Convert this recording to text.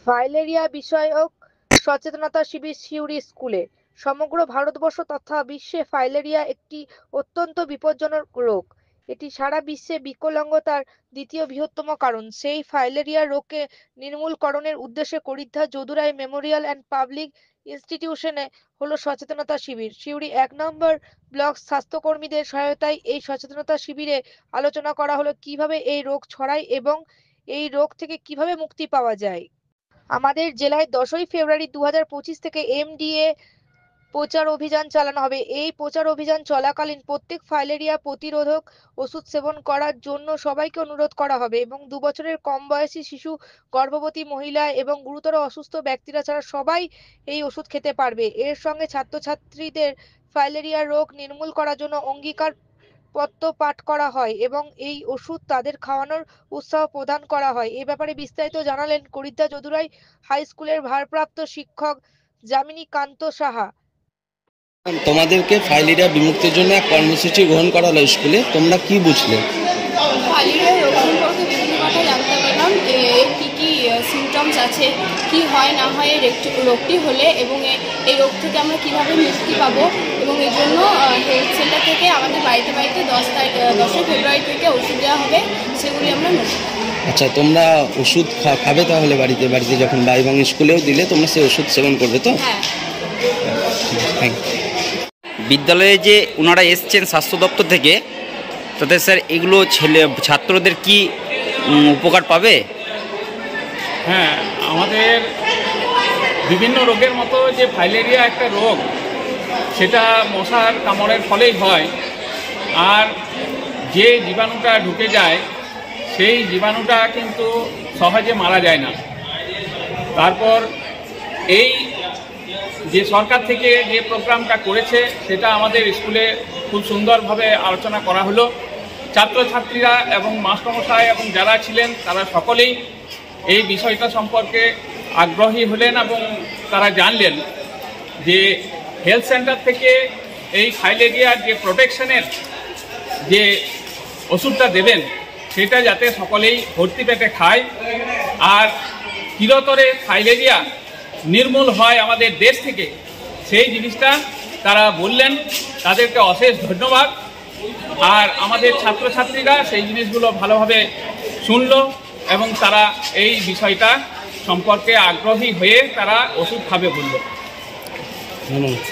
Filaria বিষয়ক সচেতনতা শিবির সিউড়ি স্কুলে। সমগ্র ভারতবর্ষ তথা বিশ্বে ফাইলেরিয়া একটি অত্যন্ত বিপজ্জনক রোগ। এটি সারা বিশ্বে বিকলাঙ্গতার দ্বিতীয় বৃহত্তম কারণ। সেই ফাইলেরিয়া রোগকে নির্মূলকরণের উদ্দেশ্যে করিদ্ধা যদুরাই মেমোরিয়াল অ্যান্ড পাবলিক ইনস্টিটিউশনে হলো সচেতনতা শিবির। সিউড়ি 1 নম্বর ব্লক স্বাস্থ্যকর্মীদের সহায়তায় এই সচেতনতা শিবিরে আলোচনা করা হলো কিভাবে এই রোগ ছড়ায় এবং এই রোগ থেকে কিভাবে মুক্তি পাওয়া যায়। আমাদের জেলায় 10ই ফেব্রুয়ারি 2025 থেকে এমডিএ প্রচার অভিযান চালানো হবে। এই প্রচার অভিযান চলাকালীন প্রত্যেক ফাইলেরিয়া প্রতিরোধক ওষুধ সেবন করার জন্য সবাইকে অনুরোধ করা হবে এবং 2 বছরের কম বয়সী শিশু, গর্ভবতী মহিলা এবং গুরুতর অসুস্থ ব্যক্তিরা ছাড়া সবাই এই ওষুধ খেতে পারবে। এর সঙ্গে ছাত্রছাত্রীদের ফাইলেরিয়া রোগ নির্মূল করার জন্য অঙ্গীকার পত্র পাঠ করা হয় এবং এই ওষুধ তাদের খাওয়ানোর উৎসাহ প্রদান করা হয়। এ ব্যাপারে বিস্তারিত জানালেন করিদ্ধা যদুরাই হাই স্কুলের ভারপ্রাপ্ত শিক্ষক যামিনী কান্ত সাহা। তোমাদেরকে ফাইলেরিয়া বিমুক্তির জন্য এক কর্মসূচি গ্রহণ করা হলো স্কুলে, তোমরা কি বুঝলে? ফাইলেরিয়া রোগ সম্পর্কে বিভিন্ন কথা জানতে পারলাম, কি কি সিমটমস আছে, কি হয় না হয় এই রোগটি হলে, এবং এই রোগ থেকে আমরা কিভাবে মুক্তি পাবো, এবং এই জন্য হেলথ সেন্টার থেকে আমাদের বাড়িতে 10ই ফেব্রুয়ারি থেকে ওষুধ দেওয়া হবে, সেগুলি আমরা নেব। আচ্ছা, তোমরা ওষুধ খাবে তাহলে বাড়িতে যখন এবং স্কুলেও দিলে তোমরা সেই ওষুধ সেবন করবে তো? হ্যাঁ। Thank you. বিদ্যালয়ে যে ওনারা এসছেন স্বাস্থ্য দপ্তর থেকে, তাতে স্যার এগুলো ছাত্রদের কি উপকার পাবে? হ্যাঁ, আমাদের বিভিন্ন রোগের মতো যে ফাইলেরিয়া একটা রোগ, সেটা মশার কামড়ের ফলেই হয়। আর যে জীবাণুটা ঢুকে যায় সেই জীবাণুটা কিন্তু সহজে মারা যায় না। তারপর এই যে সরকার থেকে যে প্রোগ্রামটা করেছে সেটা আমাদের স্কুলে খুব সুন্দরভাবে আলোচনা করা হলো। ছাত্রছাত্রীরা এবং মাস্টারমশাই এবং যারা ছিলেন তারা সকলেই এই বিষয়টা সম্পর্কে আগ্রহী হলেন এবং তারা জানলেন যে হেলথ সেন্টার থেকে এই ফাইলেরিয়ার যে প্রোটেকশনের যে ওষুধটা দেবেন সেটা যাতে সকলেই ভর্তি পেটে খায় আর চিরতরে ফাইলেরিয়া নির্মূল হয় আমাদের দেশ থেকে, সেই জিনিসটা তারা বললেন। তাদেরকে অশেষ ধন্যবাদ। আর আমাদের ছাত্রছাত্রীরা সেই জিনিসগুলো ভালোভাবে শুনল এবং তারা এই বিষয়টা সম্পর্কে আগ্রহী হয়ে তারা ওষুধ খাবে বলল। ধন্যবাদ।